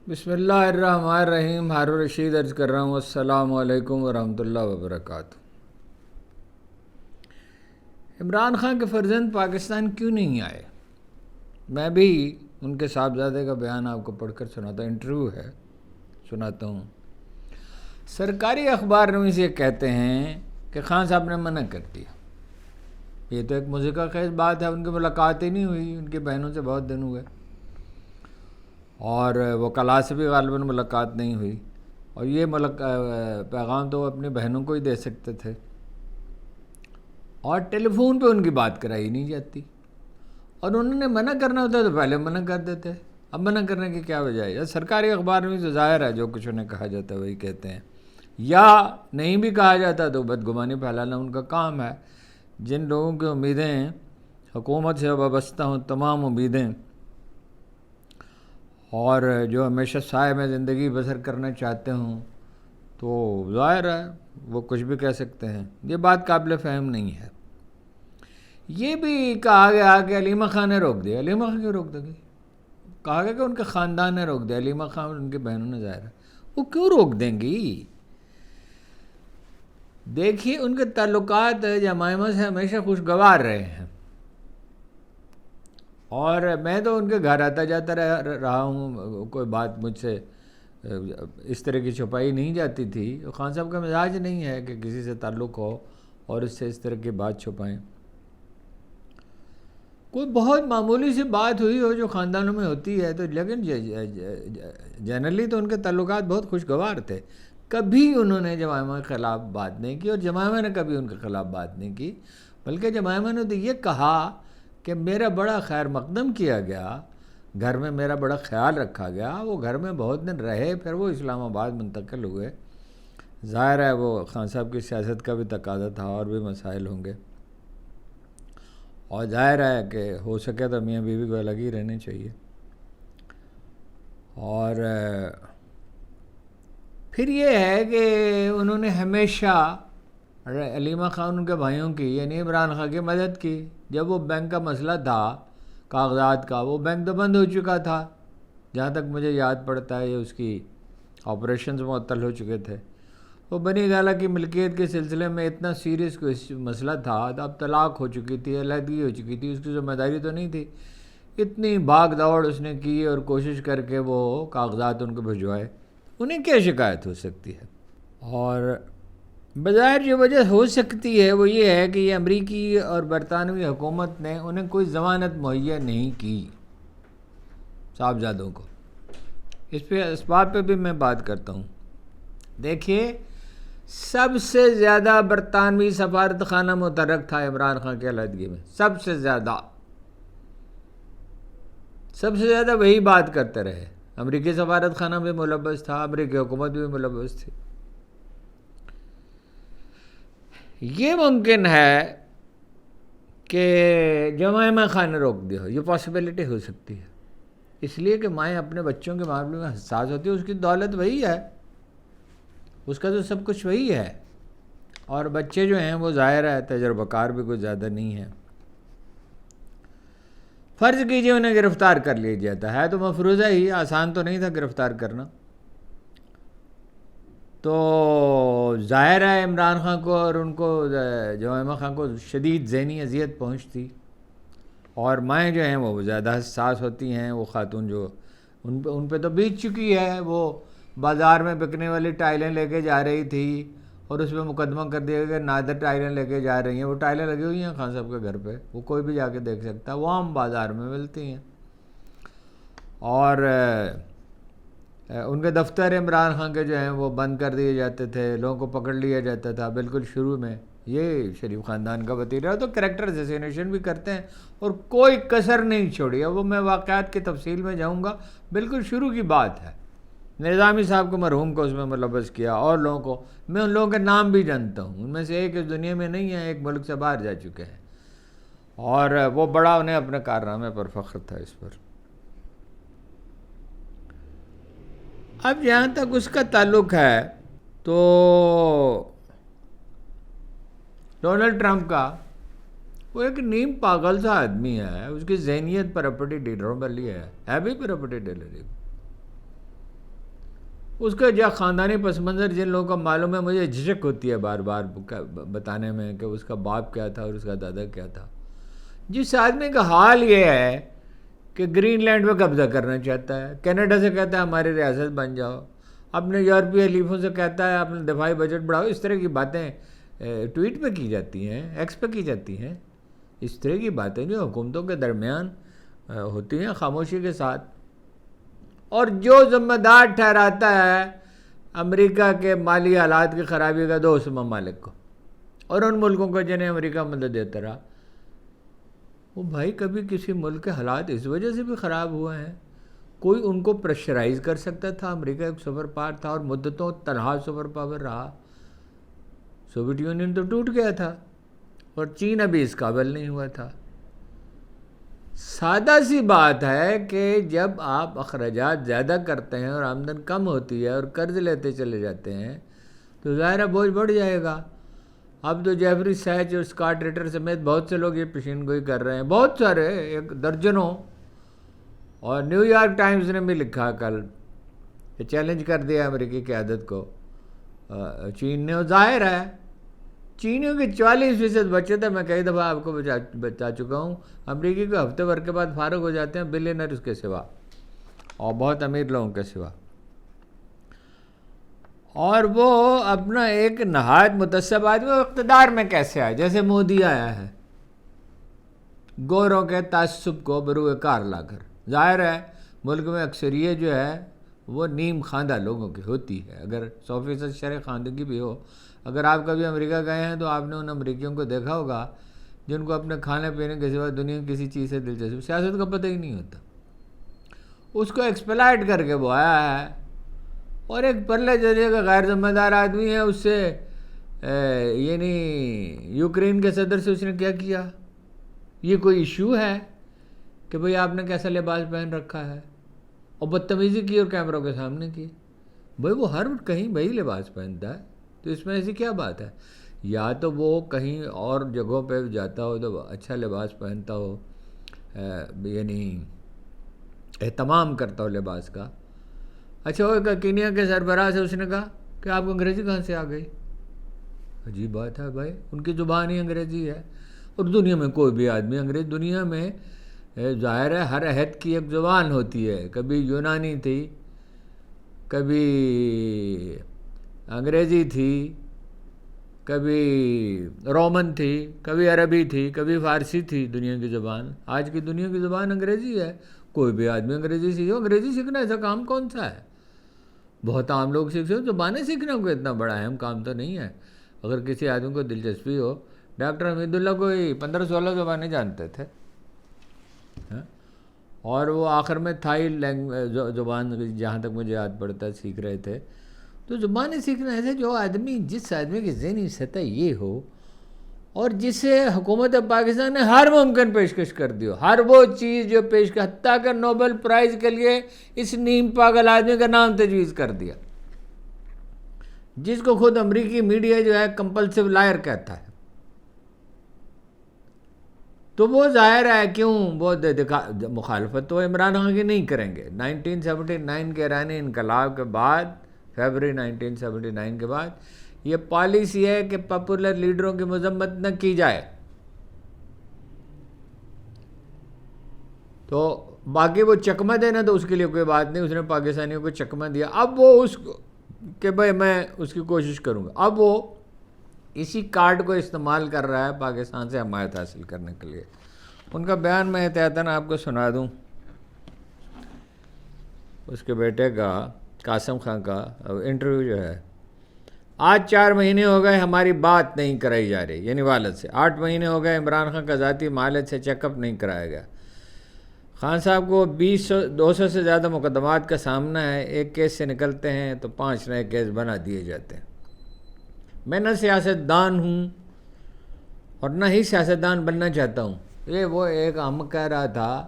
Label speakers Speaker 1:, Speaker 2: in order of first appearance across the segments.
Speaker 1: بسم اللہ الرحمن الرحیم. ہارون رشید عرض کر رہا ہوں. السلام علیکم ورحمۃ اللہ وبرکاتہ. عمران خان کے فرزند پاکستان کیوں نہیں آئے؟ میں بھی ان کے صاحبزادے کا بیان آپ کو پڑھ کر سناتا ہوں. انٹرویو ہے، سناتا ہوں. سرکاری اخبار نویس یہ کہتے ہیں کہ خان صاحب نے منع کر دیا. یہ تو ایک مضحکہ خیز بات ہے. ان کی ملاقات ہی نہیں ہوئی، ان کی بہنوں سے بہت دن ہوئے، اور وکلاء سے بھی غالباً ملاقات نہیں ہوئی، اور یہ پیغام تو وہ اپنی بہنوں کو ہی دے سکتے تھے، اور ٹیلی فون پہ ان کی بات کرائی نہیں جاتی. اور انہوں نے منع کرنا ہوتا تو پہلے منع کر دیتے. اب منع کرنے کی کیا وجہ ہے؟ سرکاری اخبار میں تو ظاہر ہے جو کچھ انہیں کہا جاتا ہے وہی کہتے ہیں، یا نہیں بھی کہا جاتا تو بدگمانی پھیلانا ان کا کام ہے. جن لوگوں کی امیدیں حکومت سے وابستہ ہوں، تمام امیدیں، اور جو ہمیشہ سائے میں زندگی بسر کرنا چاہتے ہوں، تو ظاہر ہے وہ کچھ بھی کہہ سکتے ہیں. یہ بات قابل فہم نہیں ہے. یہ بھی کہا گیا کہ علیمہ خان نے روک دیا. علیمہ خان کیوں روک دے گی؟ کہا گیا کہ ان کے خاندان نے روک دیا. علیمہ خان اور ان کی بہنوں نے، ظاہر ہے وہ کیوں روک دیں گی؟ دیکھیے، ان کے تعلقات جمائمہ سے ہمیشہ خوشگوار رہے ہیں، اور میں تو ان کے گھر آتا جاتا رہا ہوں. کوئی بات مجھ سے اس طرح کی چھپائی نہیں جاتی تھی. خان صاحب کا مزاج نہیں ہے کہ کسی سے تعلق ہو اور اس سے اس طرح کی بات چھپائیں. کوئی بہت معمولی سی بات ہوئی ہو جو خاندانوں میں ہوتی ہے تو، لیکن جنرلی تو ان کے تعلقات بہت خوشگوار تھے. کبھی انہوں نے جمائمہ کے خلاف بات نہیں کی، اور جمائمہ نے کبھی ان کے خلاف بات نہیں کی، بلکہ جمائمہ نے تو یہ کہا کہ میرا بڑا خیر مقدم کیا گیا، گھر میں میرا بڑا خیال رکھا گیا. وہ گھر میں بہت دن رہے، پھر وہ اسلام آباد منتقل ہوئے. ظاہر ہے وہ خان صاحب کی سیاست کا بھی تقاضا تھا، اور بھی مسائل ہوں گے، اور ظاہر ہے کہ ہو سکے تو میاں بیوی کو الگ ہی رہنے چاہیے. اور پھر یہ ہے کہ انہوں نے ہمیشہ علیمہ خان ان کے بھائیوں کی، یعنی عمران خان کی مدد کی. جب وہ بینک کا مسئلہ تھا، کاغذات کا، وہ بینک تو بند ہو چکا تھا جہاں تک مجھے یاد پڑتا ہے. یہ اس کی آپریشنز معطل ہو چکے تھے. وہ بنی گالہ کی ملکیت کے سلسلے میں اتنا سیریس کوئی مسئلہ تھا، اب طلاق ہو چکی تھی، علیحدگی ہو چکی تھی، اس کی ذمہ داری تو نہیں تھی. اتنی بھاگ دوڑ اس نے کی اور کوشش کر کے وہ کاغذات ان کو بھجوائے. انہیں کیا شکایت ہو سکتی ہے؟ اور بظاہر جو وجہ ہو سکتی ہے وہ یہ ہے کہ یہ امریکی اور برطانوی حکومت نے انہیں کوئی ضمانت مہیا نہیں کی صاحبزادوں کو. اس بات پہ بھی میں بات کرتا ہوں. دیکھیے، سب سے زیادہ برطانوی سفارت خانہ متحرک تھا عمران خان کی علیحدگی میں. سب سے زیادہ وہی بات کرتے رہے. امریکی سفارت خانہ بھی ملوث تھا، امریکی حکومت بھی ملوث تھی. یہ ممکن ہے کہ جمائمہ خان نے روک دیا ہو، یہ پاسبلٹی ہو سکتی ہے. اس لیے کہ مائیں اپنے بچوں کے معاملے میں حساس ہوتی ہے. اس کی دولت وہی ہے، اس کا تو سب کچھ وہی ہے، اور بچے جو ہیں وہ ظاہر ہے تجربہ کار بھی کوئی زیادہ نہیں ہے. فرض کیجئے انہیں گرفتار کر لیا جاتا ہے تو مفروضہ ہی آسان تو نہیں تھا گرفتار کرنا. تو ظاہر ہے عمران خان کو اور ان کو، جمائمہ خان کو شدید ذہنی اذیت پہنچتی، اور مائیں جو ہیں وہ زیادہ حساس ہوتی ہیں. وہ خاتون جو ان پہ تو بیت چکی ہے، وہ بازار میں بکنے والی ٹائلیں لے کے جا رہی تھی اور اس پہ مقدمہ کر دیا گیا کہ نادر ٹائلیں لے کے جا رہی ہیں. وہ ٹائلیں لگی ہوئی ہیں خان صاحب کے گھر پہ، وہ کوئی بھی جا کے دیکھ سکتا ہے، وہ عام بازار میں ملتی ہیں. اور ان کے دفتر عمران خان کے جو ہیں وہ بند کر دیے جاتے تھے، لوگوں کو پکڑ لیا جاتا تھا بالکل شروع میں. یہ شریف خاندان کا وتیرہ ہے. تو کریکٹر اسیسینیشن بھی کرتے ہیں اور کوئی کسر نہیں چھوڑی. اب وہ میں واقعات کی تفصیل میں جاؤں گا، بالکل شروع کی بات ہے. نظامی صاحب کو، مرحوم کو اس میں ملوث کیا، اور لوگوں کو. میں ان لوگوں کے نام بھی جانتا ہوں، ان میں سے ایک اس دنیا میں نہیں ہے، ایک ملک سے باہر جا چکے ہیں، اور وہ بڑا انہیں اپنے کارنامے پر فخر تھا اس پر. اب جہاں تک اس کا تعلق ہے تو ڈونلڈ ٹرمپ کا، وہ ایک نیم پاگل سا آدمی ہے. اس کی ذہنیت پراپرٹی ڈیلروں والی ہے بھی پراپرٹی ڈیلر. اس کا جو خاندانی پس منظر جن لوگوں کا معلوم ہے، مجھے جھجک ہوتی ہے بار بار بتانے میں کہ اس کا باپ کیا تھا اور اس کا دادا کیا تھا. جس آدمی کا حال یہ ہے کہ گرین لینڈ پہ قبضہ کرنا چاہتا ہے، کینیڈا سے کہتا ہے ہماری ریاست بن جاؤ، اپنے یورپی حلیفوں سے کہتا ہے اپنا دفاعی بجٹ بڑھاؤ، اس طرح کی باتیں ٹویٹ پہ کی جاتی ہیں، ایکس پہ کی جاتی ہیں. اس طرح کی باتیں جو حکومتوں کے درمیان ہوتی ہیں خاموشی کے ساتھ، اور جو ذمہ دار ٹھہراتا ہے امریکہ کے مالی حالات کی خرابی کا دوست ممالک کو اور ان ملکوں کو جنہیں امریکہ مدد دیتا رہا. وہ بھائی کبھی کسی ملک کے حالات اس وجہ سے بھی خراب ہوئے ہیں؟ کوئی ان کو پریشرائز کر سکتا تھا؟ امریکہ ایک سپر پاور تھا اور مدتوں تنہا سپر پاور رہا. سوویت یونین تو ٹوٹ گیا تھا اور چین ابھی اس قابل نہیں ہوا تھا. سادہ سی بات ہے کہ جب آپ اخراجات زیادہ کرتے ہیں اور آمدن کم ہوتی ہے اور قرض لیتے چلے جاتے ہیں تو ظاہرہ بوجھ بڑھ جائے گا. اب تو جیفری سیچ اور اسکاٹ ریٹر سمیت بہت سے لوگ یہ پیشین گوئی کر رہے ہیں، بہت سارے، ایک درجنوں. اور نیو یارک ٹائمز نے بھی لکھا کل کہ چیلنج کر دیا امریکی قیادت کو چین نے. اور ظاہر ہے چینیوں کے 44% بچت ہے. میں کئی دفعہ آپ کو بتا چکا ہوں. امریکی کو ہفتے بھر کے بعد فارغ ہو جاتے ہیں بلینئرز کے سوا اور بہت امیر لوگوں کے سوا، اور وہ اپنا ایک نہایت متعصب آدمی اقتدار میں کیسے آئے؟ جیسے مودی آیا ہے گوروں کے تعصب کو بروئے کار لا کر. ظاہر ہے ملک میں اکثریت جو ہے وہ نیم خواندہ لوگوں کی ہوتی ہے، اگر 100% شرح خواندگی بھی ہو. اگر آپ کبھی امریکہ گئے ہیں تو آپ نے ان امریکیوں کو دیکھا ہوگا جن کو اپنے کھانے پینے کے سوا دنیا کی کسی چیز سے دلچسپی، سیاست کا پتہ ہی نہیں ہوتا. اس کو ایکسپلائٹ کر کے وہ آیا ہے اور ایک پرلے درجے کا غیر ذمہ دار آدمی ہے. اس سے یعنی یوکرین کے صدر سے اس نے کیا کیا؟ یہ کوئی ایشو ہے کہ بھئی آپ نے کیسا لباس پہن رکھا ہے؟ اور بدتمیزی کی اور کیمروں کے سامنے کی. بھئی وہ ہر کہیں وہی لباس پہنتا ہے تو اس میں ایسی کیا بات ہے؟ یا تو وہ کہیں اور جگہوں پہ جاتا ہو تو اچھا لباس پہنتا ہو، یعنی اہتمام کرتا ہو لباس کا. اچھا وہ کینیا کے سربراہ سے اس نے کہا کہ آپ کو انگریزی کہاں سے آ گئی؟ عجیب بات ہے بھائی، ان کی زبان ہی انگریزی ہے. اور دنیا میں کوئی بھی آدمی انگریز، دنیا میں ظاہر ہے ہر عہد کی ایک زبان ہوتی ہے. کبھی یونانی تھی، کبھی انگریزی تھی، کبھی رومن تھی، کبھی عربی تھی، کبھی فارسی تھی دنیا کی زبان. آج کی دنیا کی زبان انگریزی ہے. کوئی بھی آدمی انگریزی سیکھو. انگریزی سیکھنا ایسا کام کون سا ہے؟ بہت عام لوگ سیکھتے ہو. زبانیں سیکھنا کوئی اتنا بڑا اہم کام تو نہیں ہے. اگر کسی آدمی کو دلچسپی ہو، ڈاکٹر حمید اللہ کوئی 15-16 زبانیں جانتے تھے اور وہ آخر میں تھائی زبان جہاں تک مجھے یاد پڑتا ہے سیکھ رہے تھے. تو زبانیں سیکھنا ایسے جس آدمی کی ذہنی سطح یہ ہو اور جسے حکومت پاکستان نے ہر ممکن پیشکش کر دی ہو، ہر وہ چیز جو پیش کر، حتیٰ کہ نوبل پرائز کے لیے اس نیم پاگل آدمی کا نام تجویز کر دیا جس کو خود امریکی میڈیا جو ہے کمپلسو لائر کہتا ہے. تو وہ ظاہر ہے کیوں وہ مخالفت تو عمران خان کی نہیں کریں گے. 1979 کے ایرانی انقلاب کے بعد، فیبرری 1979 کے بعد یہ پالیسی ہے کہ پاپولر لیڈروں کی مذمت نہ کی جائے. تو باقی وہ چکمہ دینا تو اس کے لیے کوئی بات نہیں، اس نے پاکستانیوں کو چکمہ دیا. اب وہ اس کو کہ بھائی میں اس کی کوشش کروں گا. اب وہ اسی کارڈ کو استعمال کر رہا ہے پاکستان سے حمایت حاصل کرنے کے لیے. ان کا بیان میں احتیاطاً آپ کو سنا دوں. اس کے بیٹے کا، قاسم خان کا انٹرویو جو ہے، آج 4 مہینے ہو گئے ہماری بات نہیں کرائی جا رہی، یعنی والد سے. 8 مہینے ہو گئے عمران خان کا ذاتی معالج سے چیک اپ نہیں کرایا گیا. خان صاحب کو 200 سے زیادہ مقدمات کا سامنا ہے. ایک کیس سے نکلتے ہیں تو 5 نئے کیس بنا دیے جاتے ہیں. میں نہ سیاستدان ہوں اور نہ ہی سیاستدان بننا چاہتا ہوں. یہ وہ ایک ہم کہہ رہا تھا،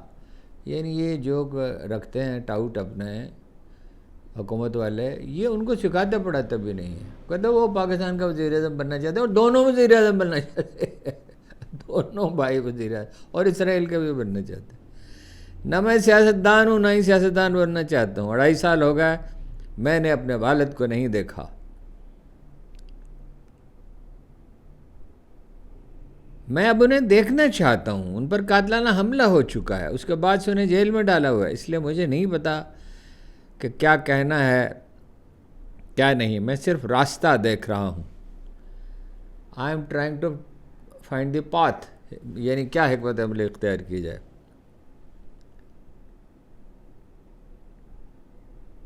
Speaker 1: یعنی یہ جو رکھتے ہیں ٹاؤٹ اپنے حکومت والے، یہ ان کو سکھاتے پڑھاتے بھی نہیں ہیں. کہتے وہ پاکستان کا وزیر اعظم بننا چاہتے ہیں اور دونوں وزیر اعظم بننا چاہتے ہیں دونوں بھائی وزیر اعظم، اور اسرائیل کے بھی بننا چاہتے ہیں. نہ میں سیاستدان ہوں نہ ہی سیاستدان بننا چاہتا ہوں. 2.5 سال ہو گئے میں نے اپنے والد کو نہیں دیکھا. میں اب انہیں دیکھنا چاہتا ہوں. ان پر قاتلانہ حملہ ہو چکا ہے, اس کے بعد سے انہیں جیل میں ڈالا ہوا ہے. اس لیے مجھے نہیں پتا کہ کیا کہنا ہے کیا نہیں. میں صرف راستہ دیکھ رہا ہوں. I'm trying to find the path, یعنی کیا حکمت عملی اختیار کی جائے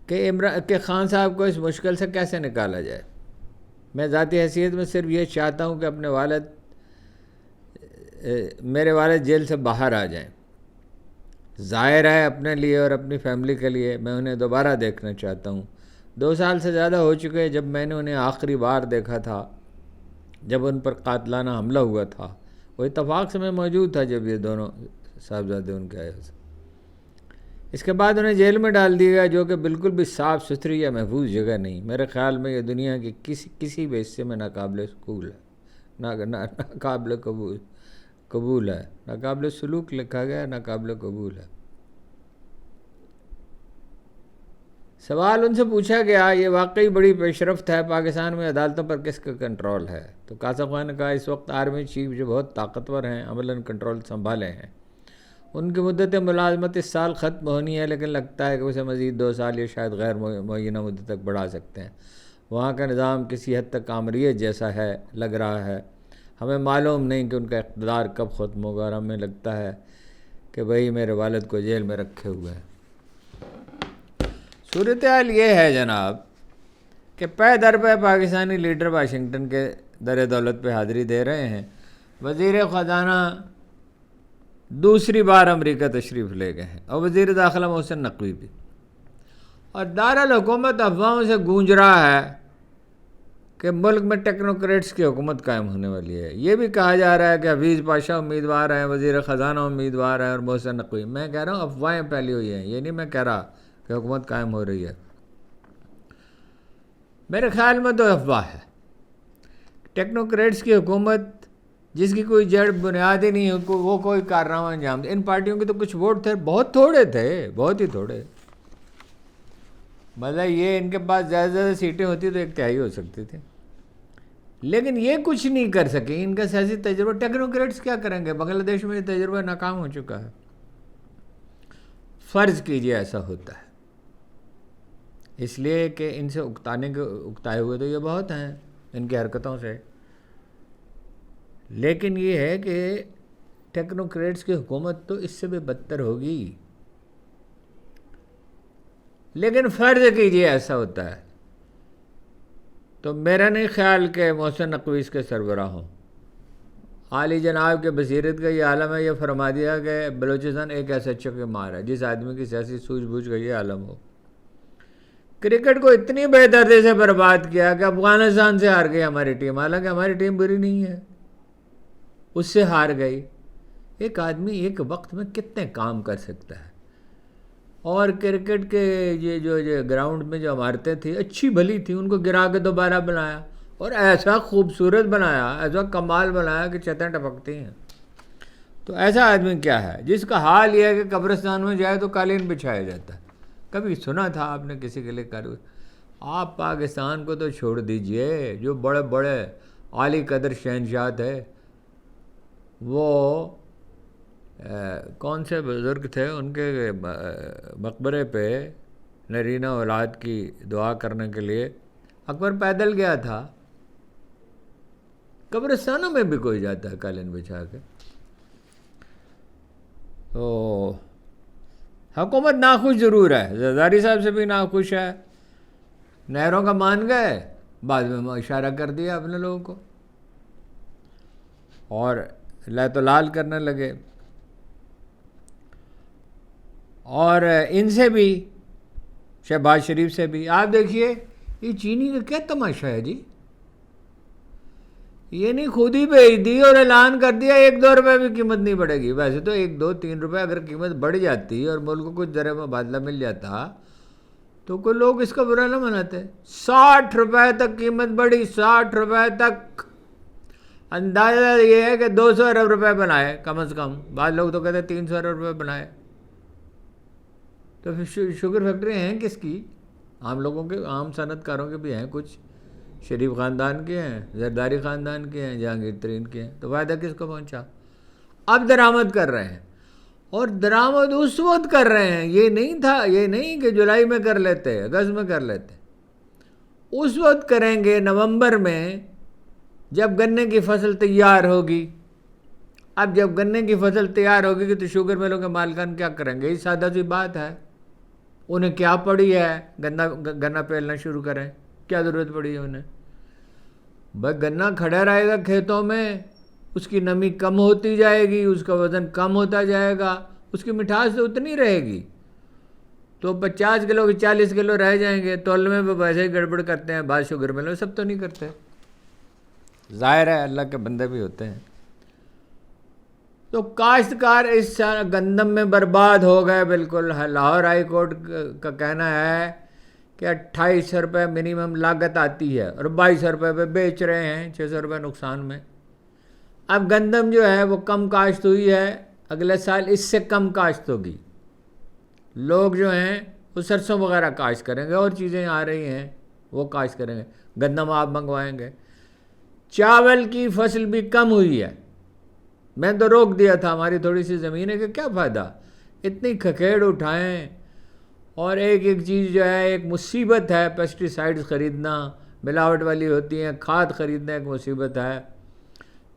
Speaker 1: کہ خان صاحب کو اس مشکل سے کیسے نکالا جائے. میں ذاتی حیثیت میں صرف یہ چاہتا ہوں کہ میرے والد جیل سے باہر آ جائیں. ظاہر ہے اپنے لیے اور اپنی فیملی کے لیے میں انہیں دوبارہ دیکھنا چاہتا ہوں. 2 سال سے زیادہ ہو چکے جب میں نے انہیں آخری بار دیکھا تھا, جب ان پر قاتلانہ حملہ ہوا تھا. وہ اتفاق سے میں موجود تھا جب یہ دونوں صاحبزادے ان کے آئے. اس کے بعد انہیں جیل میں ڈال دیا گیا, جو کہ بالکل بھی صاف ستھری یا محفوظ جگہ نہیں. میرے خیال میں یہ دنیا کی کسی بھی حصے میں ناقابل سکول ہے, ناقابل قبول ہے. ناقابل سلوک لکھا گیا, ناقابل قبول ہے. سوال ان سے پوچھا گیا, یہ واقعی بڑی پیش رفت ہے, پاکستان میں عدالتوں پر کس کا کنٹرول ہے؟ تو قاسم خان نے کہا اس وقت آرمی چیف جو بہت طاقتور ہیں عملاً کنٹرول سنبھالے ہیں. ان کی مدت ملازمت اس سال ختم ہونی ہے, لیکن لگتا ہے کہ اسے مزید 2 سال یا شاید غیر معینہ مدت تک بڑھا سکتے ہیں. وہاں کا نظام کسی حد تک آمریت جیسا ہے لگ رہا ہے. ہمیں معلوم نہیں کہ ان کا اقتدار کب ختم ہوگا, اور ہمیں لگتا ہے کہ وہی میرے والد کو جیل میں رکھے ہوئے ہیں. صورتحال یہ ہے جناب کہ پے در پے پاکستانی لیڈر واشنگٹن کے در دولت پہ حاضری دے رہے ہیں. وزیر خزانہ دوسری بار امریکہ تشریف لے گئے ہیں, اور وزیر داخلہ محسن نقوی بھی. اور دارالحکومت افواہوں سے گونج رہا ہے کہ ملک میں ٹیکنوکریٹس کی حکومت قائم ہونے والی ہے. یہ بھی کہا جا رہا ہے کہ حفیظ پاشا امیدوار ہیں, وزیر خزانہ امیدوار ہیں, اور محسن نقوی. میں کہہ رہا ہوں افواہیں پھیلی ہوئی ہیں, یہ نہیں میں کہہ رہا کہ حکومت قائم ہو رہی ہے. میرے خیال میں تو افواہ ہے. ٹیکنوکریٹس کی حکومت جس کی کوئی جڑ بنیاد ہی نہیں ہے, وہ کوئی کارنامہ انجام دے. ان پارٹیوں کے تو کچھ ووٹ تھے, بہت تھوڑے تھے, بہت ہی تھوڑے. مطلب یہ ان کے پاس زیادہ زیادہ سیٹیں ہوتی تو 1/3 ہو سکتی تھی, لیکن یہ کچھ نہیں کر سکے. ان کا سیاسی تجربہ, ٹیکنوکریٹس کیا کریں گے؟ بنگلہ دیش میں یہ تجربہ ناکام ہو چکا ہے. فرض کیجئے ایسا ہوتا ہے, اس لیے کہ ان سے اکتائے ہوئے تو یہ بہت ہیں ان کی حرکتوں سے. لیکن یہ ہے کہ ٹیکنوکریٹس کی حکومت تو اس سے بھی بدتر ہوگی. لیکن فرض کیجئے ایسا ہوتا ہے تو میرا نہیں خیال کہ محسن نقوی اس کے سربراہ ہوں. عالی جناب کے بصیرت کا یہ عالم ہے, یہ فرما دیا کہ بلوچستان ایک ایسا چکے مار ہے جس آدمی کی سیاسی سوجھ بوجھ کا یہ عالم ہو. کرکٹ کو اتنی بے دردی سے برباد کیا کہ افغانستان سے ہار گئی ہماری ٹیم, حالانکہ ہماری ٹیم بری نہیں ہے, اس سے ہار گئی. ایک آدمی ایک وقت میں کتنے کام کر سکتا ہے. اور کرکٹ کے یہ جو گراؤنڈ میں جو عمارتیں تھیں اچھی بھلی تھیں, ان کو گرا کے دوبارہ بنایا, اور ایسا خوبصورت بنایا, ایسا کمال بنایا کہ چھتیں ٹپکتی ہیں. تو ایسا آدمی کیا ہے جس کا حال یہ ہے کہ قبرستان میں جائے تو قالین بچھایا جاتا ہے؟ کبھی سنا تھا آپ نے کسی کے لیے کارروائی؟ آپ پاکستان کو تو چھوڑ دیجئے, جو بڑے بڑے عالی قدر شہنشاہ تھے, وہ کون سے بزرگ تھے, ان کے مقبرے پہ نرینہ اولاد کی دعا کرنے کے لیے اکبر پیدل گیا تھا. قبرستانوں میں بھی کوئی جاتا ہے قالین بچھا کے. تو حکومت ناخوش ضرور ہے, زرداری صاحب سے بھی ناخوش ہے. نہروں کا مان گئے, بعد میں اشارہ کر دیا اپنے لوگوں کو, اور لات و لال کرنے لگے. اور ان سے بھی, شہباز شریف سے بھی. آپ دیکھیے یہ چینی کا کیا تماشا ہے جی, یہ نہیں خود ہی بھیج دی اور اعلان کر دیا 1-2 روپے بھی قیمت نہیں بڑھے گی. ویسے تو 1-2-3 روپے اگر قیمت بڑھ جاتی اور ملک کو کچھ زر مبادلہ مل جاتا تو کوئی لوگ اس کا برا نہ مناتے. 60 روپے تک قیمت بڑھی, 60 روپے تک. اندازہ یہ ہے کہ 200 ارب روپے بنائے کم از کم, بعض لوگ تو کہتے ہیں 300 ارب روپے بنائے. تو پھر شوگر فیکٹری ہیں کس کی؟ عام لوگوں کے، عام صنعت کاروں کے بھی ہیں، کچھ شریف خاندان کے ہیں، زرداری خاندان کے ہیں، جہانگیر ترین کے ہیں، تو فائدہ کس کو پہنچا؟ اب درآمد کر رہے ہیں، اور درآمد اس وقت کر رہے ہیں، یہ نہیں کہ جولائی میں کر لیتے، اگست میں کر لیتے، اس وقت کریں گے نومبر میں جب گنے کی فصل تیار ہوگی۔ اب جب گنے کی فصل تیار ہوگی تو شوگر ملوں کے مالکان کیا کریں گے؟ یہ سادہ سی بات ہے، انہیں کیا پڑی ہے گنا پیلنا شروع کریں؟ کیا ضرورت پڑی ہے انہیں؟ بھائی گنا کھڑا رہے گا کھیتوں میں، اس کی نمی کم ہوتی جائے گی، اس کا وزن کم ہوتا جائے گا، اس کی مٹھاس تو اتنی رہے گی، تو 50 کلو کی 40 کلو رہ جائیں گے۔ تولنے میں ویسے ہی گڑبڑ کرتے ہیں بعض شوگر ملوں، سب تو نہیں کرتے، ظاہر ہے اللہ کے بندے بھی ہوتے ہیں۔ تو کاشتکار اس گندم میں برباد ہو گئے بالکل۔ لاہور ہائی کورٹ کا کہنا ہے کہ 2800 روپے منیمم لاگت آتی ہے اور 2200 روپے پہ بیچ رہے ہیں، 600 روپے نقصان میں۔ اب گندم جو ہے وہ کم کاشت ہوئی ہے، اگلے سال اس سے کم کاشت ہوگی، لوگ جو ہیں وہ سرسوں وغیرہ کاشت کریں گے، اور چیزیں آ رہی ہیں وہ کاشت کریں گے، گندم آپ منگوائیں گے۔ چاول کی فصل بھی کم ہوئی ہے، میں تو روک دیا تھا، ہماری تھوڑی سی زمین ہے کہ کیا فائدہ اتنی کھکھیڑ اٹھائیں، اور ایک چیز جو ہے ایک مصیبت ہے، پیسٹی سائیڈز خریدنا ملاوٹ والی ہوتی ہیں، کھاد خریدنا ایک مصیبت ہے،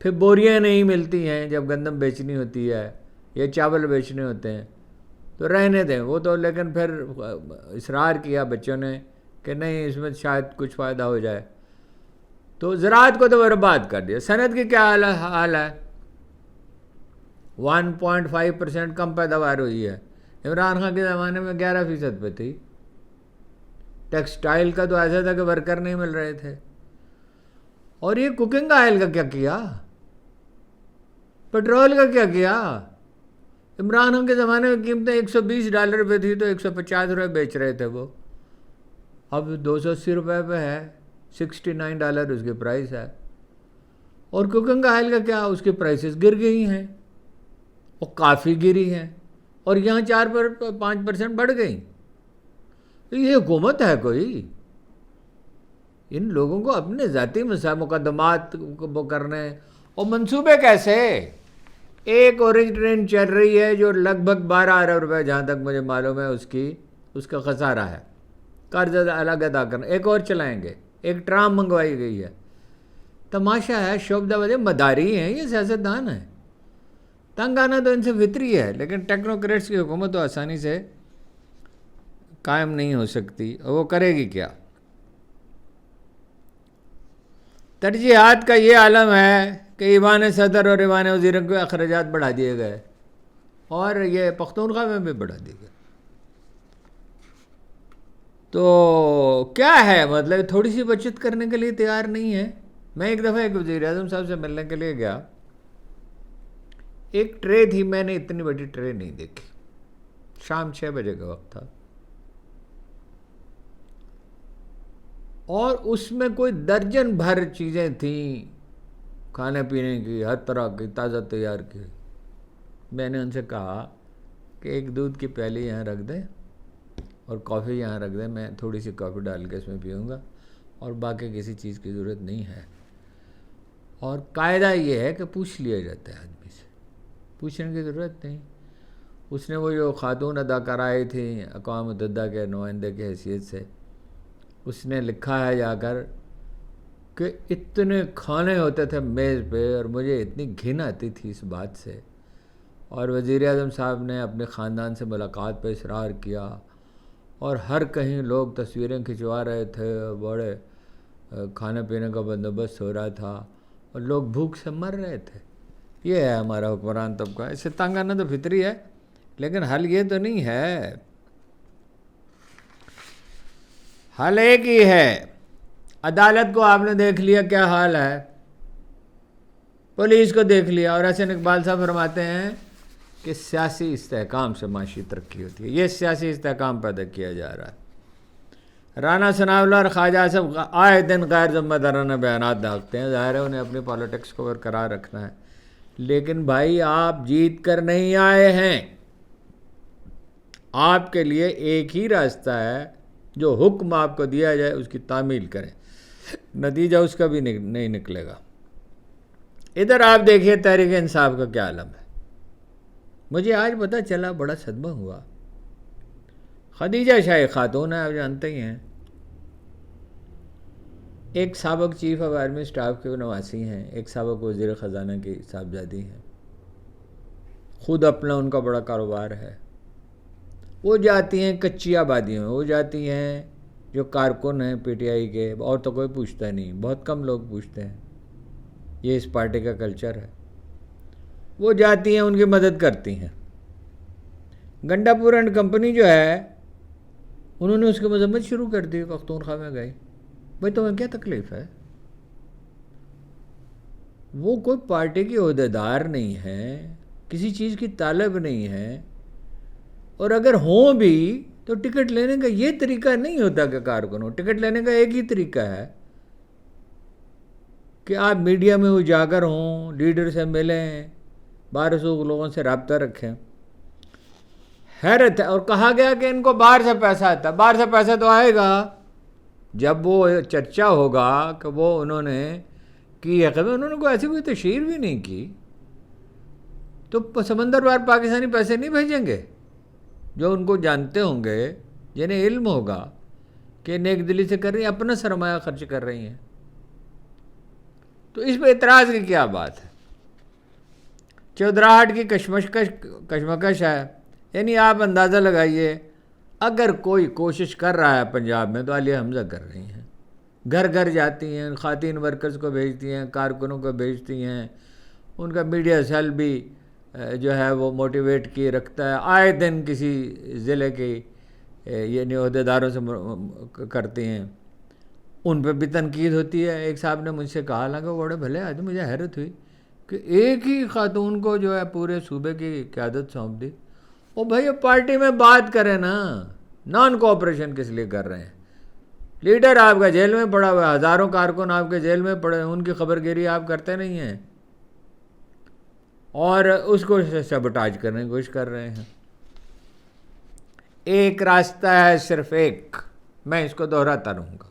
Speaker 1: پھر بوریاں نہیں ملتی ہیں جب گندم بیچنی ہوتی ہے یا چاول بیچنے ہوتے ہیں، تو رہنے دیں وہ تو، لیکن پھر اصرار کیا بچوں نے کہ نہیں اس میں شاید کچھ فائدہ ہو جائے، تو زراعت کو تو برباد کر دیا۔ صنعت کی کیا حال ہے؟ 1.5% کم پیداوار ہوئی ہے، عمران خان کے زمانے میں 11% پہ تھی۔ ٹیکسٹائل کا تو ایسا تھا کہ ورکر نہیں مل رہے تھے۔ اور یہ کوکنگ آئل کا کیا کیا؟ پیٹرول کا کیا کیا؟ عمران خان کے زمانے میں قیمتیں $120 پہ تھی تو 150 روپے بیچ رہے تھے وہ، اب 280 روپے پہ ہے، $69 اس کی پرائس ہے۔ اور کوکنگ آئل کا کیا؟ اس کی پرائسز گر گئی ہیں، وہ کافی گری ہیں، اور یہاں 4-5% بڑھ گئی۔ یہ حکومت ہے کوئی؟ ان لوگوں کو اپنے ذاتی مقدمات وہ کرنے، اور منصوبے کیسے؟ ایک اورنج ٹرین چل رہی ہے جو لگ بھگ 12 ارب روپے جہاں تک مجھے معلوم ہے اس کا خسارہ ہے، قرض الگ ادا کرنا، ایک اور چلائیں گے، ایک ٹرام منگوائی گئی ہے۔ تماشا ہے، شعبدہ وجہ مداری ہیں یہ، سیاستدان ہیں، تنگ آنا تو ان سے فطری ہے، لیکن ٹیکنوکریٹس کی حکومت تو آسانی سے قائم نہیں ہو سکتی، اور وہ کرے گی کیا؟ ترجیحات کا یہ عالم ہے کہ ایوان صدر اور ایوان وزیروں کے اخراجات بڑھا دیے گئے، اور یہ پختونخوا میں بھی بڑھا دیے گئے۔ تو کیا ہے مطلب؟ تھوڑی سی بچت کرنے کے لیے تیار نہیں ہے۔ میں ایک دفعہ ایک وزیر اعظم صاحب سے ملنے کے لیے گیا، ایک ٹرے تھی، میں نے اتنی بڑی ٹرے نہیں دیکھی، شام 6 بجے کا وقت تھا، اور اس میں کوئی درجن بھر چیزیں تھیں کھانے پینے کی، ہر طرح کی تازہ تیار کی۔ میں نے ان سے کہا کہ ایک دودھ کی پیالی یہاں رکھ دیں اور کافی یہاں رکھ دیں، میں تھوڑی سی کافی ڈال کے اس میں پیوں گا، اور باقی کسی چیز کی ضرورت نہیں ہے۔ اور قاعدہ یہ ہے کہ پوچھ لیا جاتا ہے آدمی سے، پوچھنے کی ضرورت نہیں۔ اس نے وہ جو خاتون اداکارہ آئی تھیں اقوام متحدہ کے نمائندے کی حیثیت سے، اس نے لکھا ہے جا کر کہ اتنے کھانے ہوتے تھے میز پہ، اور مجھے اتنی گھن آتی تھی اس بات سے، اور وزیر اعظم صاحب نے اپنے خاندان سے ملاقات پہ اصرار کیا، اور ہر کہیں لوگ تصویریں کھنچوا رہے تھے، بڑے کھانے پینے کا بندوبست ہو رہا تھا، اور لوگ بھوک سے مر رہے تھے۔ یہ ہے ہمارا حکمران طبقہ، اس سے تنگ آنا تو فطری ہے، لیکن حل یہ تو نہیں ہے۔ حل ایک ہی ہے۔ عدالت کو آپ نے دیکھ لیا کیا حال ہے، پولیس کو دیکھ لیا، اور حسن اقبال صاحب فرماتے ہیں کہ سیاسی استحکام سے معاشی ترقی ہوتی ہے، یہ سیاسی استحکام پیدا کیا جا رہا ہے۔ رانا ثناءاللہ اور خواجہ اصف آئے دن غیر ذمہ دارانہ بیانات داغتے ہیں، ظاہر ہے انہیں اپنی پالیٹکس کو برقرار رکھنا ہے، لیکن بھائی آپ جیت کر نہیں آئے ہیں، آپ کے لیے ایک ہی راستہ ہے جو حکم آپ کو دیا جائے اس کی تعمیل کریں، نتیجہ اس کا بھی نہیں نکلے گا۔ ادھر آپ دیکھیے تحریک انصاف کا کیا عالم ہے۔ مجھے آج پتہ چلا، بڑا صدمہ ہوا۔ خدیجہ شاہ خاتون ہے، آپ جانتے ہی ہیں، ایک سابق چیف آف آرمی اسٹاف کے نواسی ہیں، ایک سابق وزیر خزانہ کی صاحبزادی ہیں، خود اپنا ان کا بڑا کاروبار ہے۔ وہ جاتی ہیں کچی آبادیوں میں، وہ جاتی ہیں جو کارکن ہیں پی ٹی آئی کے، اور تو کوئی پوچھتا نہیں، بہت کم لوگ پوچھتے ہیں، یہ اس پارٹی کا کلچر ہے۔ وہ جاتی ہیں، ان کی مدد کرتی ہیں۔ گنڈا پور اینڈ کمپنی جو ہے، انہوں نے اس کی مذمت شروع کر دی، پختونخوا میں گئی۔ بھائی تمہیں کیا تکلیف ہے؟ وہ کوئی پارٹی کے عہدیدار نہیں ہے، کسی چیز کی طالب نہیں ہے، اور اگر ہوں بھی تو ٹکٹ لینے کا یہ طریقہ نہیں ہوتا کہ کارکن ہو۔ ٹکٹ لینے کا ایک ہی طریقہ ہے کہ آپ میڈیا میں اجاگر ہوں، لیڈر سے ملیں، بارسوخ لوگوں سے رابطہ رکھیں۔ حیرت ہے۔ اور کہا گیا کہ ان کو باہر سے پیسہ آتا ہے۔ باہر سے پیسہ تو آئے گا جب وہ چرچا ہوگا کہ وہ انہوں نے کی ہے، انہوں نے کوئی ایسی کوئی تشہیر بھی نہیں کی، تو سمندر پار پاکستانی پیسے نہیں بھیجیں گے جو ان کو جانتے ہوں گے، جنہیں علم ہوگا کہ نیک دلی سے کر رہی ہیں، اپنا سرمایہ خرچ کر رہی ہیں۔ تو اس پہ اعتراض کی کیا بات ہے؟ چودراہٹ کی کشمکش ہے۔ یعنی آپ اندازہ لگائیے، اگر کوئی کوشش کر رہا ہے پنجاب میں تو عالیہ حمزہ کر رہی ہیں، گھر گھر جاتی ہیں، خواتین ورکرز کو بھیجتی ہیں، کارکنوں کو بھیجتی ہیں، ان کا میڈیا سیل بھی جو ہے وہ موٹیویٹ کیے رکھتا ہے، آئے دن کسی ضلع کی یعنی عہدیداروں سے کرتی ہیں، ان پہ بھی تنقید ہوتی ہے۔ ایک صاحب نے مجھ سے کہا، حالانکہ وہ بڑے بھلے آدمی، مجھے حیرت ہوئی کہ ایک ہی خاتون کو جو ہے پورے صوبے کی قیادت سونپ دی۔ او بھائی پارٹی میں بات کریں نا، نان کوآپریشن کس لیے کر رہے ہیں؟ لیڈر آپ کا جیل میں پڑا ہوا ہے، ہزاروں کارکن آپ کے جیل میں پڑے ہیں، ان کی خبر گیری آپ کرتے نہیں ہیں، اور اس کو سبوٹاج کرنے کی کوشش کر رہے ہیں۔ ایک راستہ ہے، صرف ایک، میں اس کو دہراتا رہوں گا۔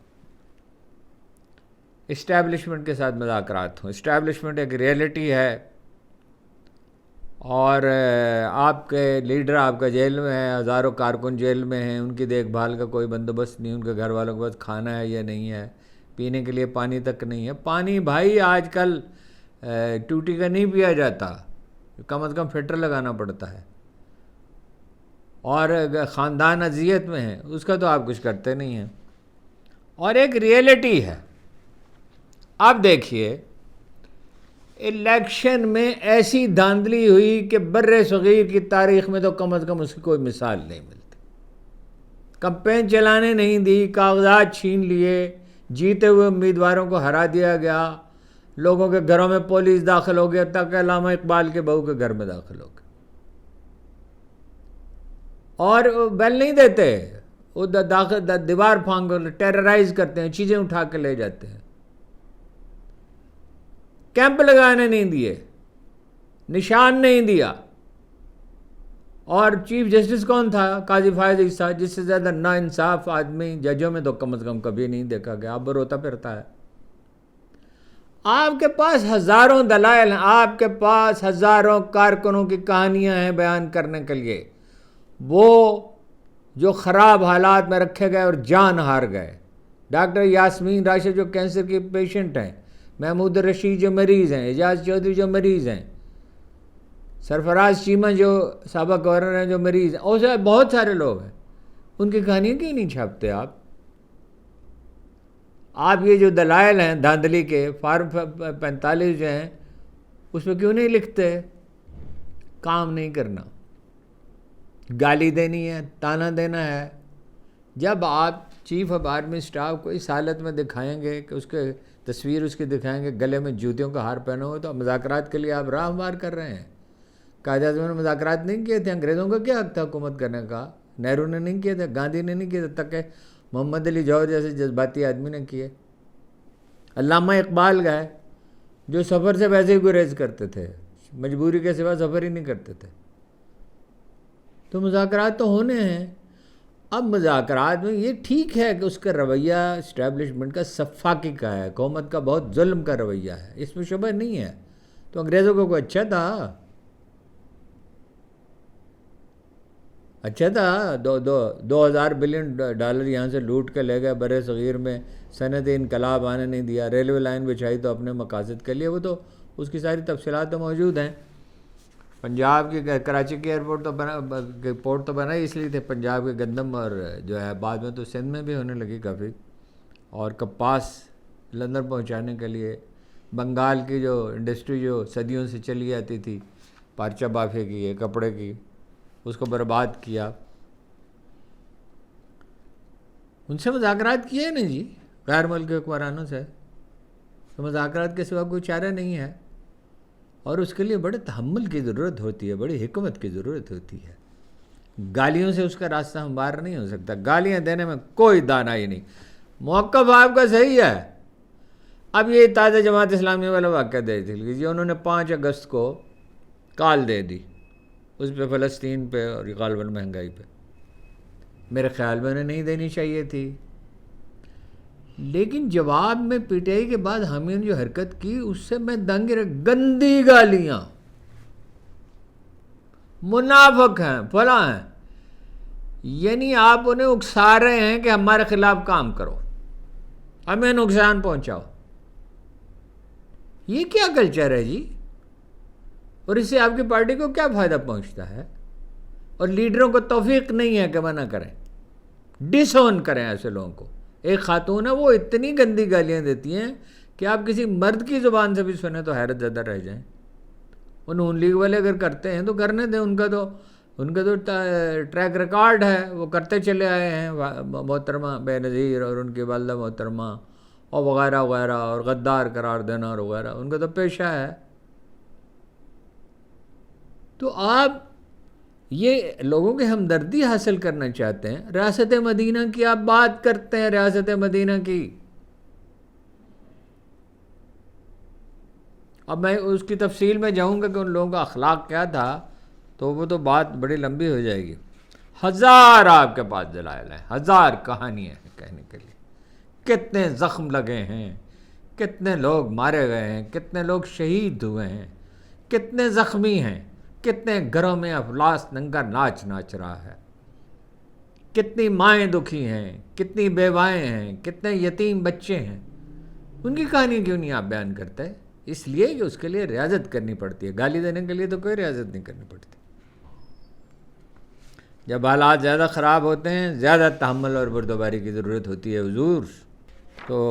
Speaker 1: اسٹیبلشمنٹ کے ساتھ مذاکرات ہوں۔ اسٹیبلشمنٹ ایک ریئلٹی ہے، اور آپ کے لیڈر آپ کا جیل میں ہے، ہزاروں کارکن جیل میں ہیں، ان کی دیکھ بھال کا کوئی بندوبست نہیں، ان کے گھر والوں کے پاس کھانا ہے یا نہیں ہے، پینے کے لیے پانی تک نہیں ہے۔ پانی بھائی آج کل ٹوٹی کا نہیں پیا جاتا، کم از کم فلٹر لگانا پڑتا ہے، اور خاندان اذیت میں ہے، اس کا تو آپ کچھ کرتے نہیں ہیں۔ اور ایک ریئلٹی ہے، آپ دیکھیے الیکشن میں ایسی دھاندلی ہوئی کہ بر صغیر کی تاریخ میں تو کم از کم اس کی کوئی مثال نہیں ملتی۔ کمپین چلانے نہیں دی، کاغذات چھین لیے، جیتے ہوئے امیدواروں کو ہرا دیا گیا، لوگوں کے گھروں میں پولیس داخل ہو گیا تک علامہ اقبال کے بہو کے گھر میں داخل ہو گئے، اور بیل نہیں دیتے، وہ دیوار پھانگ ٹیررائز کرتے ہیں، چیزیں اٹھا کے لے جاتے ہیں، کیمپ لگانے نہیں دیے، نشان نہیں دیا۔ اور چیف جسٹس کون تھا؟ قاضی فائز عیسیٰ، جس سے زیادہ ناانصاف آدمی ججوں میں تو کم از کم کبھی نہیں دیکھا گیا، اب روتا پھرتا ہے۔ آپ کے پاس ہزاروں دلائل ہیں، آپ کے پاس ہزاروں کارکنوں کی کہانیاں ہیں بیان کرنے کے لیے، وہ جو خراب حالات میں رکھے گئے اور جان ہار گئے۔ ڈاکٹر یاسمین راشد جو کینسر کی پیشنٹ ہیں، محمود رشید جو مریض ہیں، اعجاز چودھری جو مریض ہیں، سرفراز چیمہ جو سابق گورنر ہیں جو مریض ہیں، اور بہت سارے لوگ ہیں، ان کی کہانیاں کیوں نہیں چھاپتے آپ یہ جو دلائل ہیں دھاندلی کے، فارم 45 جو ہیں، اس پہ کیوں نہیں لکھتے؟ کام نہیں کرنا، گالی دینی ہے، تانا دینا ہے۔ جب آپ چیف آف آرمی اسٹاف کو اس حالت میں دکھائیں گے کہ اس کے تصویر اس کی دکھائیں گے گلے میں جوتیوں کا ہار پہنا ہوا، تو مذاکرات کے لیے آپ راہ ہموار کر رہے ہیں۔ قائد اعظم نے مذاکرات نہیں کیے تھے، انگریزوں کا کیا حق تھا حکومت کرنے کا؟ نہرو نے نہیں کیے تھے، گاندھی نے نہیں کیے تھے، تک کہ محمد علی جوہر جیسے جذباتی آدمی نے کیے۔ علامہ اقبال گئے، جو سفر سے ویسے ہی گریز کرتے تھے، مجبوری کے سوا سفر ہی نہیں کرتے تھے۔ تو مذاکرات تو ہونے ہیں، اب مذاکرات میں یہ ٹھیک ہے کہ اس کا رویہ اسٹیبلشمنٹ کا صفاقی کا ہے، حکومت کا بہت ظلم کا رویہ ہے، اس میں شبہ نہیں ہے، تو انگریزوں کو کوئی اچھا تھا، دو ہزار بلین ڈالر یہاں سے لوٹ کے لے گئے، بر صغیر میں صنعت انقلاب آنے نہیں دیا، ریلوے لائن بچھائی تو اپنے مقاصد کے لیے، وہ تو اس کی ساری تفصیلات تو موجود ہیں۔ پنجاب کی کراچی کی پورٹ تو بنا ہی اس لیے تھے، پنجاب کے گندم اور جو ہے بعد میں تو سندھ میں بھی ہونے لگی کافی، اور کپاس لندن پہنچانے کے لیے بنگال کی جو انڈسٹری جو صدیوں سے چلی آتی تھی پارچہ بافے کی، یہ کپڑے کی، اس کو برباد کیا۔ ان سے مذاکرات کیے نا جی، غیر ملکی حکمرانوں سے، تو مذاکرات کے سوا کوئی چارہ نہیں ہے، اور اس کے لیے بڑے تحمل کی ضرورت ہوتی ہے، بڑی حکمت کی ضرورت ہوتی ہے۔ گالیوں سے اس کا راستہ ہموار نہیں ہو سکتا، گالیاں دینے میں کوئی دانائی نہیں۔ موقف آپ کا صحیح ہے۔ اب یہ تازہ جماعت اسلامی والا واقعہ دے دی جی، انہوں نے 5 اگست کو کال دے دی اس پہ، فلسطین پہ اور غالباً مہنگائی پہ۔ میرے خیال میں انہیں نہیں دینی چاہیے تھی، لیکن جواب میں پی ٹی آئی کے بعد ہم نے جو حرکت کی اس سے میں دنگ رہ، گندی گالیاں، منافق ہیں، فلاں ہیں، یعنی آپ انہیں اکسا رہے ہیں کہ ہمارے خلاف کام کرو، ہمیں نقصان پہنچاؤ۔ یہ کیا کلچر ہے جی؟ اور اس سے آپ کی پارٹی کو کیا فائدہ پہنچتا ہے؟ اور لیڈروں کو توفیق نہیں ہے کہ منع کریں، ڈس اون کریں ایسے لوگوں کو۔ ایک خاتون ہے، وہ اتنی گندی گالیاں دیتی ہیں کہ آپ کسی مرد کی زبان سے بھی سنیں تو حیرت زدہ رہ جائیں۔ وہ نون لیگ والے اگر کرتے ہیں تو کرنے دیں، ان کا تو ٹریک ریکارڈ ہے، وہ کرتے چلے آئے ہیں، محترمہ بے نظیر اور ان کی والدہ محترمہ اور وغیرہ وغیرہ، اور غدار قرار دینا اور وغیرہ، ان کا تو پیشہ ہے۔ تو آپ یہ لوگوں کی ہمدردی حاصل کرنا چاہتے ہیں، ریاست مدینہ کی آپ بات کرتے ہیں، ریاست مدینہ کی۔ اب میں اس کی تفصیل میں جاؤں گا کہ ان لوگوں کا اخلاق کیا تھا، تو وہ تو بات بڑی لمبی ہو جائے گی۔ ہزار آپ کے پاس دلائل ہیں، ہزار کہانیاں ہیں کہنے کے لیے، کتنے زخم لگے ہیں، کتنے لوگ مارے گئے ہیں، کتنے لوگ شہید ہوئے ہیں، کتنے زخمی ہیں، کتنے گھروں میں افلاس ننگا ناچ رہا ہے، کتنی مائیں دکھی ہیں، کتنی بیوائیں ہیں، کتنے یتیم بچے ہیں۔ ان کی کہانی کیوں نہیں آپ بیان کرتے؟ اس لیے کہ اس کے لیے ریاضت کرنی پڑتی ہے، گالی دینے کے لیے تو کوئی ریاضت نہیں کرنی پڑتی۔ جب حالات زیادہ خراب ہوتے ہیں، زیادہ تحمل اور بردباری کی ضرورت ہوتی ہے حضور۔ تو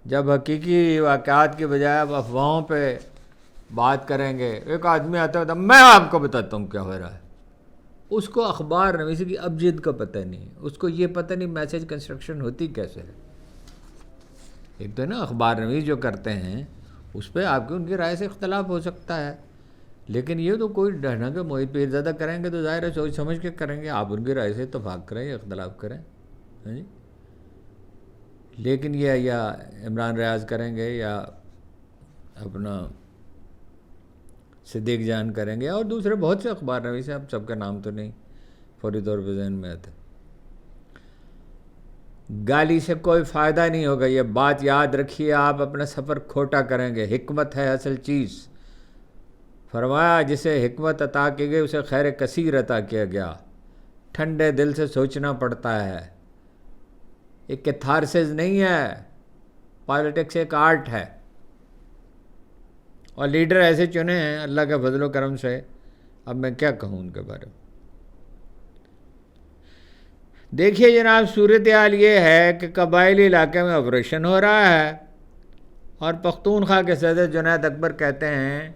Speaker 1: جب حقیقی واقعات کی بجائے اب افواہوں پہ بات کریں گے، ایک آدمی آتا ہے میں آپ کو بتاتا ہوں کیا ہو رہا ہے، اس کو اخبار نویسی کی ابجد کا پتہ نہیں، اس کو یہ پتہ نہیں میسج کنسٹرکشن ہوتی کیسے ہے۔ ایک تو نا اخبار نویس جو کرتے ہیں اس پہ آپ کی ان کی رائے سے اختلاف ہو سکتا ہے، لیکن یہ تو کوئی ڈھنا کہ محیط پیر زیادہ کریں گے تو ظاہر ہے سوچ سمجھ کے کریں گے، آپ ان کی رائے سے اتفاق کریں یا اختلاف کریں، جی۔ لیکن یہ یا عمران ریاض کریں گے یا اپنا صدیق جان کریں گے، اور دوسرے بہت سے اخبار نویس ہیں، اب سب کا نام تو نہیں فوری طور پہ ذہن میں آتا۔ گالی سے کوئی فائدہ نہیں ہوگا، یہ بات یاد رکھیے، آپ اپنا سفر کھوٹا کریں گے۔ حکمت ہے اصل چیز، فرمایا جسے حکمت عطا کی گئی اسے خیر کثیر عطا کیا گیا۔ ٹھنڈے دل سے سوچنا پڑتا ہے، ایک کیتھارسس نہیں ہے، پالیٹکس ایک آرٹ ہے، اور لیڈر ایسے چنے ہیں اللہ کے فضل و کرم سے، اب میں کیا کہوں ان کے بارے میں۔ دیکھیے جناب، صورتحال یہ ہے کہ قبائلی علاقے میں آپریشن ہو رہا ہے، اور پختونخوا کے صدر جنید اکبر کہتے ہیں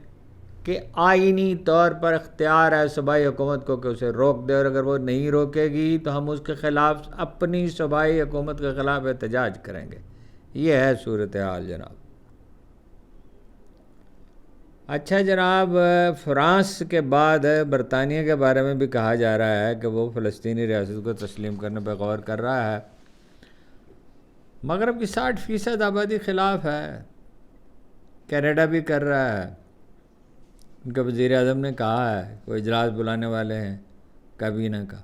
Speaker 1: کہ آئینی طور پر اختیار ہے صوبائی حکومت کو کہ اسے روک دے، اور اگر وہ نہیں روکے گی تو ہم اس کے خلاف اپنی صوبائی حکومت کے خلاف احتجاج کریں گے۔ یہ ہے صورتحال جناب۔ اچھا جناب، فرانس کے بعد برطانیہ کے بارے میں بھی کہا جا رہا ہے کہ وہ فلسطینی ریاست کو تسلیم کرنے پہ غور کر رہا ہے۔ مغرب کی 60% آبادی خلاف ہے، کینیڈا بھی کر رہا ہے، ان کے وزیر اعظم نے کہا ہے، کوئی اجلاس بلانے والے ہیں کابینہ کا۔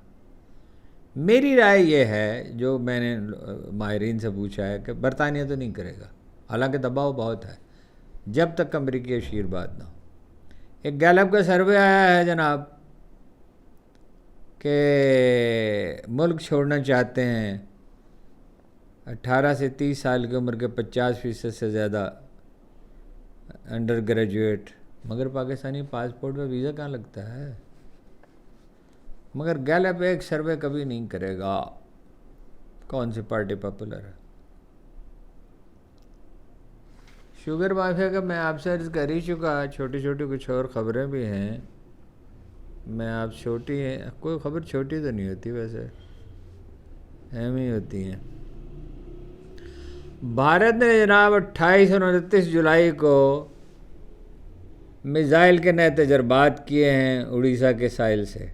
Speaker 1: میری رائے یہ ہے، جو میں نے ماہرین سے پوچھا ہے، کہ برطانیہ تو نہیں کرے گا، حالانکہ دباؤ بہت ہے، جب تک امریکی اشیر بات نہ ہو۔ ایک گیلپ کا سروے آیا ہے جناب کہ ملک چھوڑنا چاہتے ہیں 18 سے 30 سال کی عمر کے 50% سے زیادہ انڈر گریجویٹ، مگر پاکستانی پاسپورٹ پہ ویزا کہاں لگتا ہے؟ مگر گیلپ ایک سروے کبھی نہیں کرے گا کون سی پارٹی پاپولر ہے۔ شوگر مافیا کا میں آپ سے عرض کر ہی چکا، چھوٹی چھوٹی کچھ اور خبریں بھی ہیں، میں آپ چھوٹی ہیں، کوئی خبر چھوٹی تو نہیں ہوتی، ویسے اہم ہی ہوتی ہیں۔ بھارت نے جناب 28 اور 29 جولائی کو میزائل کے نئے تجربات کیے ہیں اڑیسہ کے ساحل سے،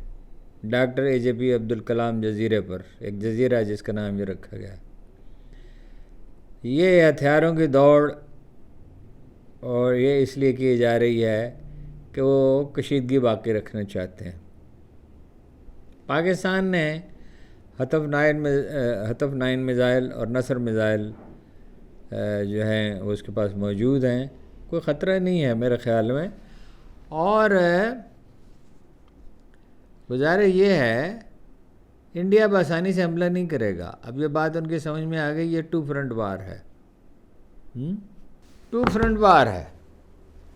Speaker 1: ڈاکٹر اے جے پی عبدالکلام جزیرے پر، ایک جزیرہ ہے جس کا نام یہ رکھا گیا ہے۔ یہ ہتھیاروں کی دوڑ اور یہ اس لیے کی جا رہی ہے کہ وہ کشیدگی باقی رکھنا چاہتے ہیں۔ پاکستان نے ہدف 9 میزائل اور نصر میزائل جو ہیں وہ اس کے پاس موجود ہیں، کوئی خطرہ نہیں ہے میرے خیال میں، اور گزارش یہ ہے انڈیا بآسانی سے حملہ نہیں کرے گا۔ اب یہ بات ان کی سمجھ میں آ گئی، یہ 2 فرنٹ وار ہے، 2 فرنٹ وار ہے،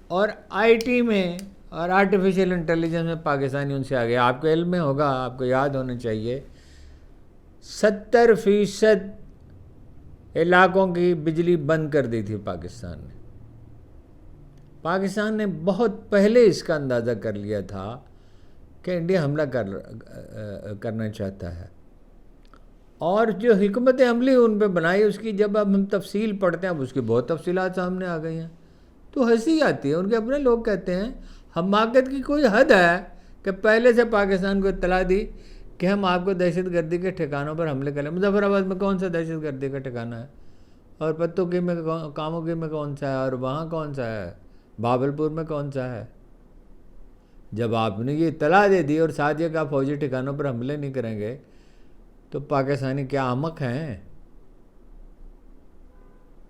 Speaker 1: اور آئی ٹی میں اور آرٹیفیشل انٹیلیجنس میں پاکستانی ان سے آگے۔ آپ کو علم میں ہوگا، آپ کو یاد ہونا چاہیے، 70% علاقوں کی بجلی بند کر دی تھی پاکستان نے۔ پاکستان نے بہت پہلے اس کا اندازہ کر لیا تھا کہ انڈیا حملہ کرنا چاہتا ہے، اور جو حکمت عملی ان پہ بنائی اس کی جب اب ہم تفصیل پڑھتے ہیں، اب اس کی بہت تفصیلات سامنے آ گئی ہیں، تو ہنسی آتی ہے۔ ان کے اپنے لوگ کہتے ہیں حماقت کی کوئی حد ہے کہ پہلے سے پاکستان کو اطلاع دی کہ ہم آپ کو دہشت گردی کے ٹھکانوں پر حملے کریں۔ مظفر آباد میں کون سا دہشت گردی کا ٹھکانہ ہے، اور پتوکی میں کاموگی میں کون سا ہے، اور وہاں کون سا ہے، بہاولپور میں کون سا ہے؟ جب آپ نے یہ اطلاع دے دی اور ساتھ یہ کہا فوجی ٹھکانوں پر حملے نہیں کریں گے، تو پاکستانی کیا احمق ہیں؟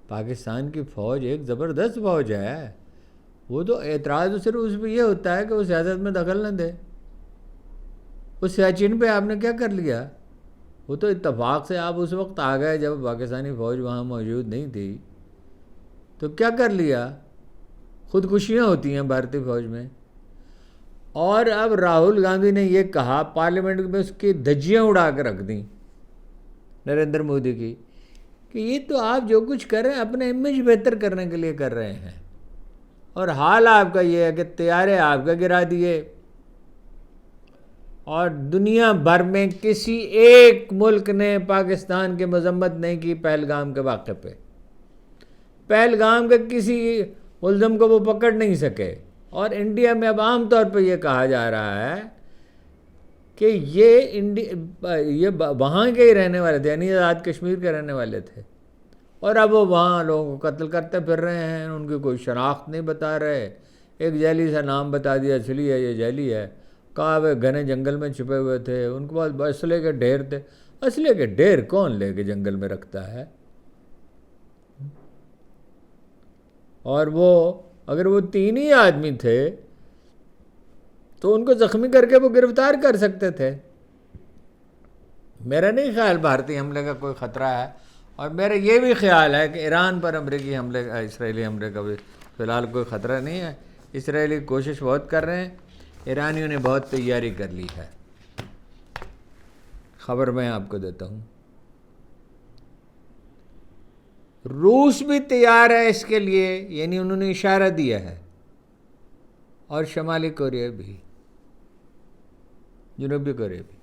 Speaker 1: پاکستان کی فوج ایک زبردست فوج ہے، وہ تو اعتراض صرف اس پہ یہ ہوتا ہے کہ وہ سیاست میں دخل نہ دے۔ اس سیاچن پہ آپ نے کیا کر لیا؟ وہ تو اتفاق سے آپ اس وقت آ گئے جب پاکستانی فوج وہاں موجود نہیں تھی، تو کیا کر لیا؟ خودکشیاں ہوتی ہیں بھارتی فوج میں۔ اور اب راہل گاندھی نے یہ کہا، پارلیمنٹ میں اس کی دھجیاں اڑا کے رکھ دیں نریندر مودی کی، کہ یہ تو آپ جو کچھ کر رہے ہیں اپنے امیج بہتر کرنے کے لیے کر رہے ہیں، اور حال آپ کا یہ ہے کہ طیارے آپ کا گرا دیے، اور دنیا بھر میں کسی ایک ملک نے پاکستان کی مذمت نہیں کی پہلگام کے واقعے پہ۔ پہلگام کے کسی ملزم کو وہ پکڑ نہیں سکے، اور انڈیا میں اب عام طور پہ یہ کہا جا رہا ہے کہ یہ وہاں کے ہی رہنے والے تھے، یعنی آزاد کشمیر کے رہنے والے تھے، اور اب وہ وہاں لوگوں کو قتل کرتے پھر رہے ہیں، ان کی کوئی شناخت نہیں بتا رہے، ایک جیلی سا نام بتا دیا اصلی ہے یہ جیلی ہے، کہا وہ گھنے جنگل میں چھپے ہوئے تھے، ان کے پاس اسلحے کے ڈھیر تھے۔ اسلحے کے ڈھیر کون لے کے جنگل میں رکھتا ہے؟ اور وہ اگر وہ 3 ہی آدمی تھے تو ان کو زخمی کر کے وہ گرفتار کر سکتے تھے۔ میرا نہیں خیال بھارتی حملے کا کوئی خطرہ ہے، اور میرا یہ بھی خیال ہے کہ ایران پر اسرائیلی حملے کا بھی فی الحال کوئی خطرہ نہیں ہے۔ اسرائیلی کوشش بہت کر رہے ہیں، ایرانیوں نے بہت تیاری کر لی ہے۔ خبر میں آپ کو دیتا ہوں، روس بھی تیار ہے اس کے لیے، یعنی انہوں نے اشارہ دیا ہے، اور شمالی کوریا بھی، جنوبی کوریا بھی،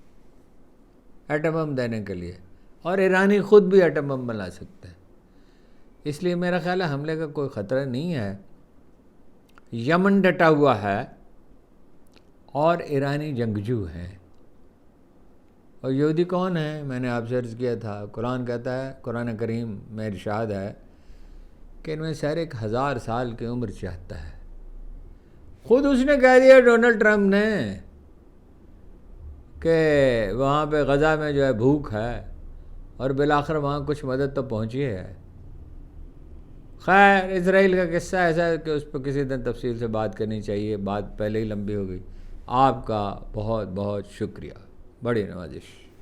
Speaker 1: ایٹم بم دینے کے لیے، اور ایرانی خود بھی ایٹم بم بنا سکتے ہیں۔ اس لیے میرا خیال ہے حملے کا کوئی خطرہ نہیں ہے۔ یمن ڈٹا ہوا ہے، اور ایرانی جنگجو ہیں، اور یہودی کون ہیں؟ میں نے آپ سے عرض کیا تھا، قرآن کہتا ہے، قرآن کریم میں ارشاد ہے کہ ان میں سے ہر ایک 1000 سال کی عمر چاہتا ہے۔ خود اس نے کہہ دیا ڈونلڈ ٹرمپ نے کہ وہاں پہ غزہ میں جو ہے بھوک ہے اور بالآخر وہاں کچھ مدد تو پہنچی ہے. خیر اسرائیل کا قصہ ایسا ہے کہ اس پہ کسی دن تفصیل سے بات کرنی چاہیے، بات پہلے ہی لمبی ہو گئی. آپ کا بہت بہت شکریہ، بڑی نوازش.